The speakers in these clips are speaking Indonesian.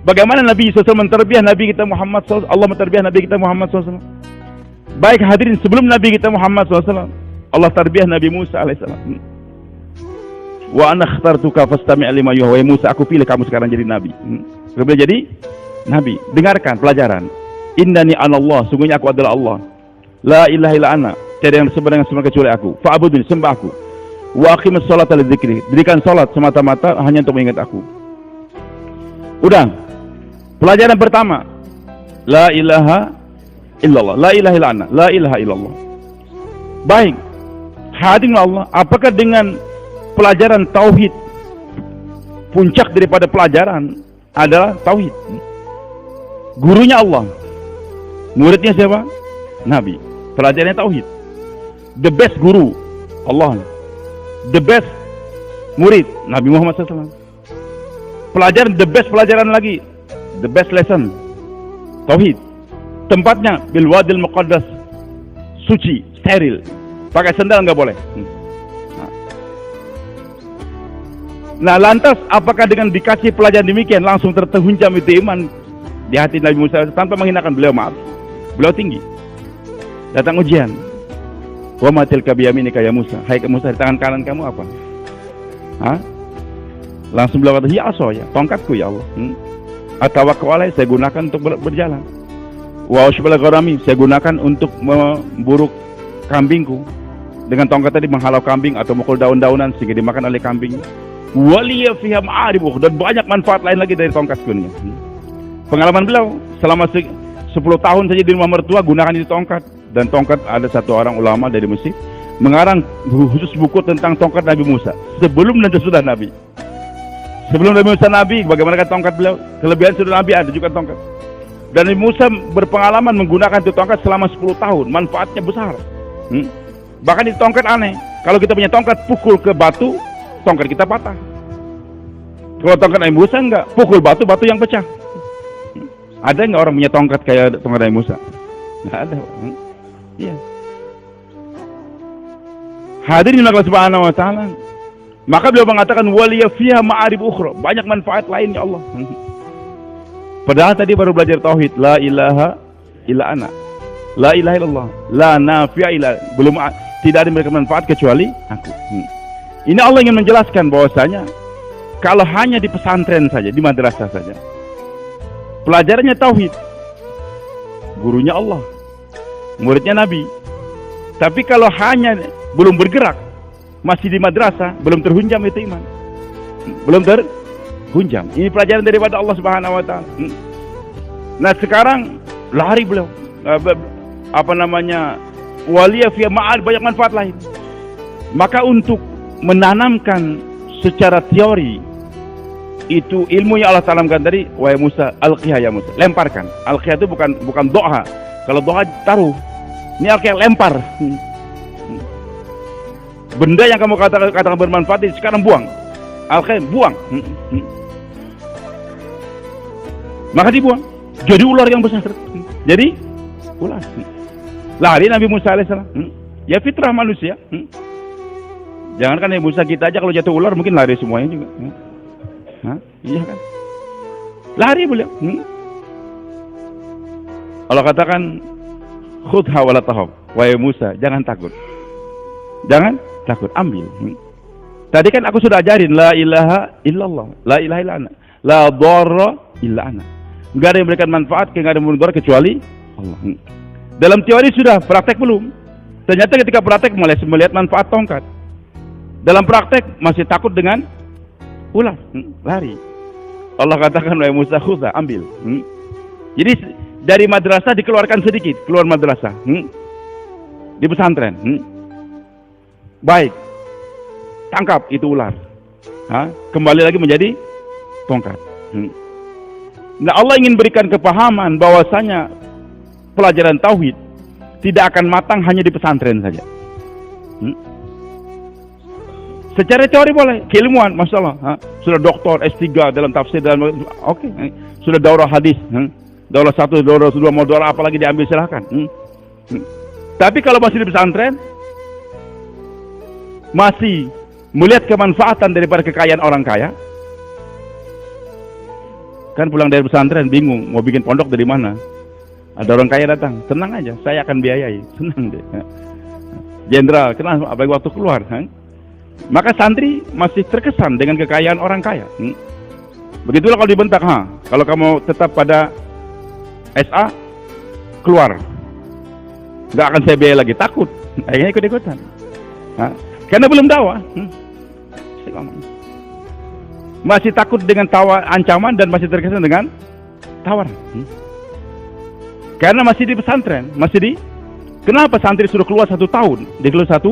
Bagaimana Nabi SAW menterbiah Nabi kita Muhammad SAW, Allah menterbiah Nabi kita Muhammad SAW. Baik hadirin, sebelum Nabi kita Muhammad SAW, Allah terbiah Nabi Musa alaihissalam. Wa ana akhtartuka fastami' lima yuha. Wahai Musa, aku pilih kamu sekarang jadi nabi. Kemudian jadi nabi. Dengarkan pelajaran. Innani anallah, sungguhnya aku adalah Allah. La ilaha illa ana, tiada yang disembah dengan sembahan kecuali aku. Fa'budni, sembah aku. Wa aqimus sholata lidzikri, dirikan salat semata-mata hanya untuk mengingat aku. Udah. Pelajaran pertama, la ilaha illallah, la ilaha illa ana, la ilaha illallah. Baik, hadirin Allah, apakah dengan pelajaran tauhid, puncak daripada pelajaran adalah tauhid? Gurunya Allah, muridnya siapa? Nabi. Pelajarannya tauhid. The best guru Allah, the best murid Nabi Muhammad SAW. Pelajaran the best pelajaran lagi, the best lesson tauhid. Tempatnya bil wadil muqaddas, suci, steril, pakai sandal nggak boleh. Nah lantas apakah dengan dikasih pelajaran demikian langsung terhunjam itu iman di hati Nabi Musa tanpa menghinakan beliau? Maaf, beliau tinggi. Datang ujian, wa ma tilka biyaminika ya Musa, hai Musa, di tangan kanan kamu apa? Hah? Langsung beliau kata, ya aso, ya tongkatku ya Allah. Atawakkau alaihi, saya gunakan untuk berjalan. Wa ushbal gharami, saya gunakan untuk memburuk kambingku. Dengan tongkat tadi menghalau kambing atau mukul daun-daunan sehingga dimakan oleh kambing. Waliya fiha ma'arib, dan banyak manfaat lain lagi dari tongkatku ini. Pengalaman beliau selama 10 tahun saja di rumah mertua gunakan itu tongkat. Dan tongkat, ada satu orang ulama dari Mesir mengarang khusus buku tentang tongkat Nabi Musa sebelum dan sesudah Nabi. Sebelum Nabi Musa Nabi, bagaimana tongkat beliau? Kelebihan sudah Nabi ada juga tongkat. Dan Nabi Musa berpengalaman menggunakan itu tongkat selama 10 tahun, manfaatnya besar. Bahkan itu tongkat aneh. Kalau kita punya tongkat, pukul ke batu, tongkat kita patah. Kalau tongkat Nabi Musa enggak, pukul batu, batu yang pecah. Ada enggak orang punya tongkat kayak tongkat Nabi Musa? Enggak ada. Iya. Hadirin Allah Subhanahu wa taala. Maka beliau mengatakan waliya fiha ma'arib ukhra, banyak manfaat lain ya Allah. Padahal tadi baru belajar tauhid, la ilaha illa ana, la ilaha illallah, la nafi'a illa, belum, tidak ada memberikan manfaat kecuali aku. Ini Allah ingin menjelaskan bahwasanya kalau hanya di pesantren saja, di madrasah saja, pelajarannya tauhid, gurunya Allah, muridnya Nabi. Tapi kalau hanya belum bergerak, masih di madrasah, belum terhunjam itu iman. Belum terhunjam. Ini pelajaran daripada Allah Subhanahu wa taala. Nah, sekarang lari beliau. Waliya fiha ma'al, banyak manfaat lain. Maka untuk menanamkan secara teori itu ilmu yang Allah tanamkan tadi, wahai Musa, alqiha ya Musa, lemparkan. Alqiha itu bukan doa. Kalau doa taruh. Ini alqiha, lempar. Benda yang kamu katakan bermanfaat sekarang buang. Alqiha, buang. Maka dibuang. Jadi ular yang besar. Jadi ular. Lari Nabi Musa alaihissalam. Ya fitrah manusia. Jangankan Nabi Musa, kita aja kalau jatuh ular mungkin lari semuanya juga. Iya kan? Lari beliau. Allah katakan khudha wala tahab. Wahai Musa, jangan takut. Jangan takut, ambil. Tadi kan aku sudah ajarin la ilaha illallah, la ilaha illa ana, la dharra illa ana. Enggak ada yang memberikan manfaat, enggak ada yang memberikan kecuali Allah. Dalam teori sudah, praktek belum. Ternyata ketika praktek melihat manfaat tongkat. Dalam praktek masih takut dengan ular, lari. Allah katakan wahai Musa, khudha, ambil. Jadi dari madrasah dikeluarkan sedikit, keluar madrasah. Di pesantren. Baik, tangkap itu ular. Kembali lagi menjadi tongkat. Nah, Allah ingin berikan kepahaman bahwasanya pelajaran tauhid tidak akan matang hanya di pesantren saja. Secara teori boleh, keilmuan, masalah. Sudah doktor S3 dalam tafsir, oke. Sudah daurah hadis, daurah 1, daurah 2, mau daurah apa lagi diambil silahkan. Tapi kalau masih di pesantren, masih melihat kemanfaatan daripada kekayaan orang kaya. Kan pulang dari pesantren bingung mau bikin pondok dari mana. Ada orang kaya datang, tenang aja, saya akan biayai. Senang deh. Jenderal, kenapa? Apalagi waktu keluar. Maka santri masih terkesan dengan kekayaan orang kaya. Begitulah kalau dibentak, kalau kamu tetap pada SA, keluar. Nggak akan saya biayai lagi, takut. Akhirnya ikut-ikutan. Karena belum dakwah. Masih takut dengan ancaman dan masih terkesan dengan tawaran. Karena masih di pesantren, kenapa santri suruh keluar 1 tahun? Dia keluar 1,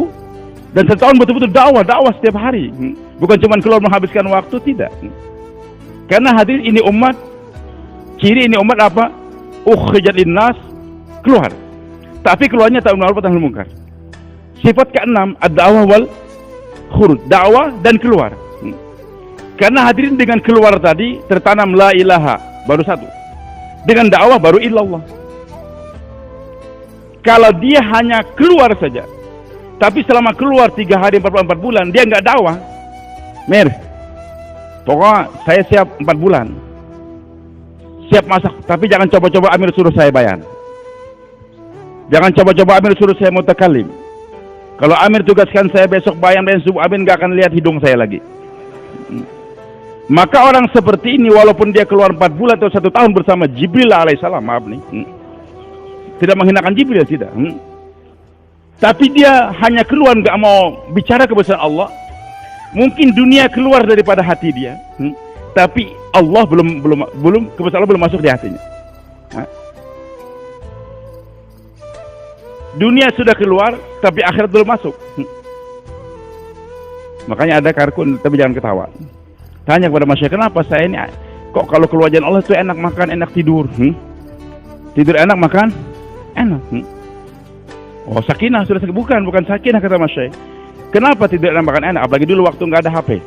dan 1 tahun betul-betul dakwah setiap hari. Bukan cuma keluar menghabiskan waktu, tidak. Karena hadir ini umat, ciri ini umat apa? Ukhrijat linnas, keluar. Tapi keluarnya ta'muru bil ma'ruf wa nahy 'anil munkar. Sifat ke-6, ad-da'wah wal khuruj, dakwah dan keluar. Karena hadirin dengan keluar tadi tertanam la ilaha, baru 1. Dengan dakwah baru illallah. Kalau dia hanya keluar saja, tapi selama keluar 3 hari 44 bulan dia nggak dakwah, pokoknya saya siap 4 bulan, siap masak, tapi jangan coba-coba Amir suruh saya bayan, jangan coba-coba Amir suruh saya mutakalim. Kalau Amir tugaskan saya besok bayan dan subuh, Amir nggak akan lihat hidung saya lagi. Maka orang seperti ini walaupun dia keluar 4 bulan atau 1 tahun bersama Jibril alaihissalam, maaf nih, tidak menghinakan Jibril, tidak. Tapi dia hanya keluar nggak mau bicara kebesaran Allah. Mungkin dunia keluar daripada hati dia, tapi Allah belum kebesaran Allah belum masuk di hatinya. Dunia sudah keluar, tapi akhirat belum masuk. Makanya ada karkun, tapi jangan ketawa. Tanya kepada masyarakat, kenapa saya ini kok kalau keluar jalan Allah itu enak makan, enak tidur, tidur enak, makan enak. Oh, sakinah sudah bukan sakinah kata Mas Syekh. Kenapa tidak enak makan enak? Apalagi dulu waktu nggak ada HP.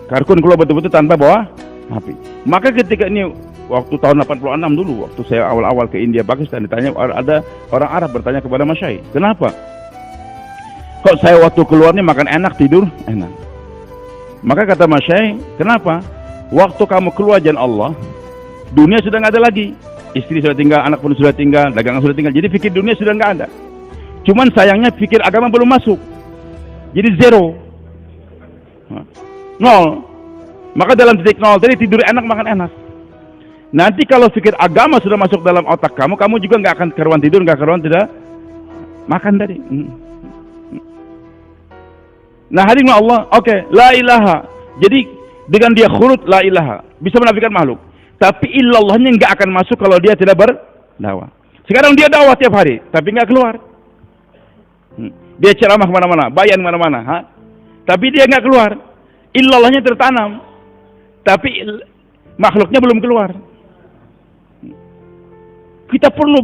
Karkun keluar betul-betul tanpa bawa HP. Maka ketika ini waktu tahun 86 dulu, waktu saya awal-awal ke India Pakistan, ditanya ada orang Arab bertanya kepada Mas Syekh, kenapa? Kok saya waktu keluar nih makan enak, tidur enak? Maka kata Mas Syekh, kenapa? Waktu kamu keluar jalan Allah, dunia sudah nggak ada lagi. Istri sudah tinggal, anak pun sudah tinggal, dagangan sudah tinggal. Jadi fikir dunia sudah nggak ada. Cuman sayangnya fikir agama belum masuk. Jadi 0. 0. Maka dalam titik 0 tadi tidur enak, makan enak. Nanti kalau fikir agama sudah masuk dalam otak kamu, kamu juga nggak akan keruan tidur, nggak keruan tidak makan tadi. Nah hadirin Allah, oke, la ilaha. Jadi dengan dia khurut la ilaha, bisa menafikan makhluk. Tapi illallahnya nggak akan masuk kalau dia tidak berdakwah. Sekarang dia dakwah tiap hari, tapi nggak keluar. Dia ceramah kemana-mana, bayan kemana-mana, tapi dia nggak keluar. Illallahnya tertanam, tapi makhluknya belum keluar. Kita perlu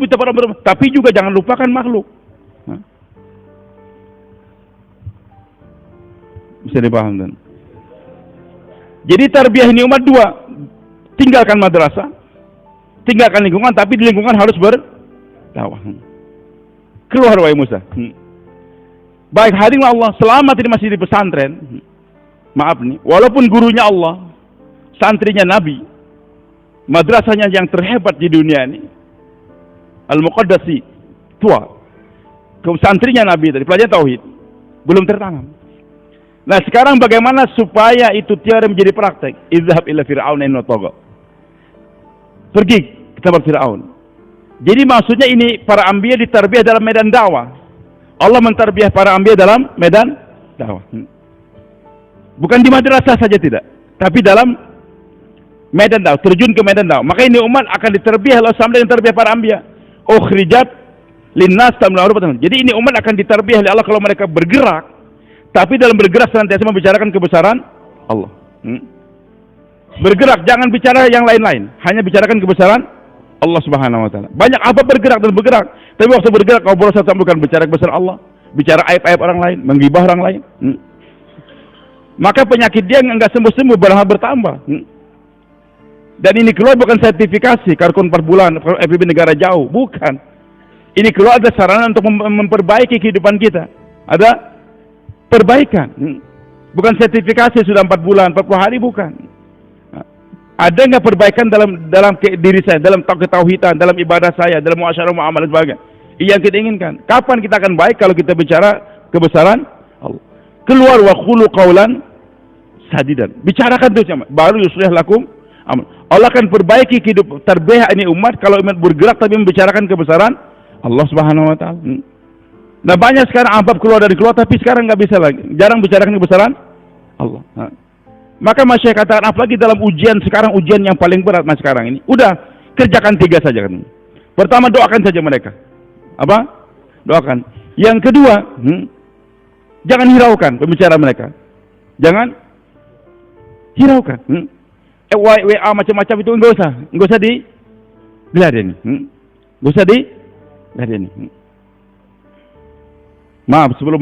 tapi juga jangan lupakan makhluk. Bisa dipahami. Jadi tarbiyah ini umat 2. Tinggalkan madrasah, tinggalkan lingkungan, tapi di lingkungan harus berdakwah. Keluar wahai Musa. Baik hadirin Allah, selama tidak masih di pesantren, maaf nih, walaupun gurunya Allah, santrinya Nabi, madrasahnya yang terhebat di dunia ini, Al-Muqaddasi, tua, santrinya Nabi tadi, pelajaran tauhid, belum tertanam. Nah sekarang bagaimana supaya itu tiada menjadi praktek? Izhab ila fir'aun innahu tagha. Pergi ke tempat Fir'aun. Jadi maksudnya ini para anbiya ditarbiyah dalam medan dakwah. Allah mentarbiyah para anbiya dalam medan dakwah. Bukan di madrasah saja tidak, tapi dalam medan dakwah, terjun ke medan dakwah. Maka ini umat akan ditarbiyah Allah sama dengan tarbiyah para anbiya. Ukhrijat linnas ta'muru bil ma'ruf. Jadi ini umat akan ditarbiyah oleh Allah kalau mereka bergerak, tapi dalam bergerak senantiasa membicarakan kebesaran Allah. Bergerak, jangan bicara yang lain-lain, hanya bicarakan kebesaran Allah Subhanahu wa taala. Banyak apa bergerak dan bergerak, tapi waktu bergerak kau berusaha bukan bicara kebesaran Allah, bicara aib-aib orang lain, menggibah orang lain. Maka penyakit dia enggak sembuh-sembuh, malah bertambah. Dan ini keluar bukan sertifikasi karkun 4 bulan FIB negara jauh, bukan. Ini keluar ada sarana untuk memperbaiki kehidupan kita. Ada perbaikan. Bukan sertifikasi sudah 4 bulan, 40 hari, bukan. Ada nggak perbaikan dalam diri saya, dalam ketauhidan, dalam ibadah saya, dalam muasyarah muamalah dan sebagainya? Yang kita inginkan. Kapan kita akan baik kalau kita bicara kebesaran Allah? Keluar wa qulu qaulan sadidan. Bicarakan itu sama. Baru yuslih lakum amal. Allah akan perbaiki hidup terbaik ini umat kalau umat bergerak tapi membicarakan kebesaran Allah Subhanahu wa taala. Nah, banyak sekarang ambab keluar dari keluar tapi sekarang nggak bisa lagi. Jarang bicarakan kebesaran Allah. Maka Masya katakan, apalagi dalam ujian sekarang, ujian yang paling berat mas sekarang ini. Udah, kerjakan 3 saja kan. Pertama, doakan saja mereka. Apa? Doakan. Yang kedua, jangan hiraukan pembicaraan mereka. Jangan hiraukan. WA macam-macam itu enggak usah diladeni. Enggak usah diladeni. Maaf sebelum